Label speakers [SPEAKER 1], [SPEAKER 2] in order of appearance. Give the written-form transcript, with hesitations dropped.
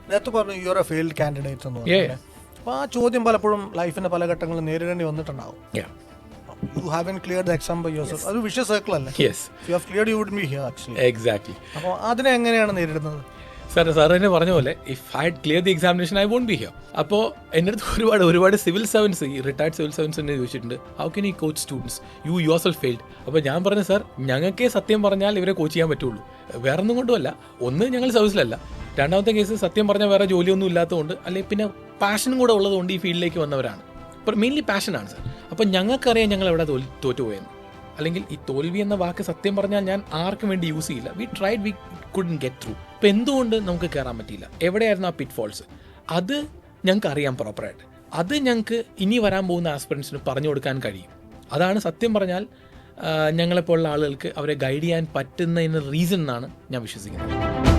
[SPEAKER 1] നേരത്തെ പറഞ്ഞു you are A failed candidate എന്ന് പറഞ്ഞു. അപ്പോൾ ആ ചോദ്യം പലപ്പോഴും ലൈഫിന്റെ പല ഘട്ടങ്ങളും നേരിടേണ്ടി വന്നിട്ടുണ്ടാവും. You haven't cleared the exam by yourself. അതൊരു വിഷയ സർക്കിൾ അല്ലേ?
[SPEAKER 2] Yes.
[SPEAKER 1] If you have cleared, you wouldn't be here actually.
[SPEAKER 2] Exactly.
[SPEAKER 1] അപ്പോൾ അതിനെ എങ്ങനെയാണ് നേരിടുന്നത്?
[SPEAKER 2] സാർ തന്നെ പറഞ്ഞ പോലെ if I had clear the examination I won't be here. അപ്പോൾ എൻ്റെ അടുത്ത് ഒരുപാട് സിവിൽ സർവൻസ്, ഈ റിട്ടയർഡ് സിവിൽ സർവൻസ് എന്നെ ചോദിച്ചിട്ടുണ്ട്, how can you coach students, you yourself failed. അപ്പോൾ ഞാൻ പറഞ്ഞു, സാർ ഞങ്ങൾക്കേ സത്യം പറഞ്ഞാൽ ഇവരെ കോച്ച് ചെയ്യാൻ പറ്റുള്ളൂ, വേറെ ഒന്നും കൊണ്ടുമല്ല. ഒന്ന്, ഞങ്ങൾ സർവീസിലല്ല. രണ്ടാമത്തെ കേസ്, സത്യം പറഞ്ഞാൽ വേറെ ജോലിയൊന്നും ഇല്ലാത്തതുകൊണ്ട്, അല്ലെങ്കിൽ പിന്നെ പാഷനും കൂടെ ഉള്ളതുകൊണ്ട് ഈ ഫീൽഡിലേക്ക് വന്നവരാണ്. അപ്പോൾ മെയിൻലി പാഷനാണ് സാർ. അപ്പോൾ ഞങ്ങൾക്കറിയാം ഞങ്ങൾ എവിടെ തോറ്റുപോയെന്ന്. അല്ലെങ്കിൽ ഈ തോൽവി എന്ന വാക്ക് സത്യം പറഞ്ഞാൽ ഞാൻ ആർക്കും വേണ്ടി യൂസ് ചെയ്യില്ല. We tried, we couldn't get through. ഇപ്പം എന്തുകൊണ്ട് നമുക്ക് കയറാൻ പറ്റിയില്ല, എവിടെയായിരുന്നു ആ പിറ്റ് ഫോൾസ്, അത് ഞങ്ങൾക്ക് അറിയാം പ്രോപ്പറായിട്ട്. അത് ഞങ്ങൾക്ക് ഇനി വരാൻ പോകുന്ന ആസ്പിറൻസിന് പറഞ്ഞു കൊടുക്കാൻ കഴിയും. അതാണ് സത്യം പറഞ്ഞാൽ ഞങ്ങളെപ്പോലുള്ള ആളുകൾക്ക് അവരെ ഗൈഡ് ചെയ്യാൻ പറ്റുന്നതിന് റീസൺ എന്നാണ് ഞാൻ വിശ്വസിക്കുന്നത്.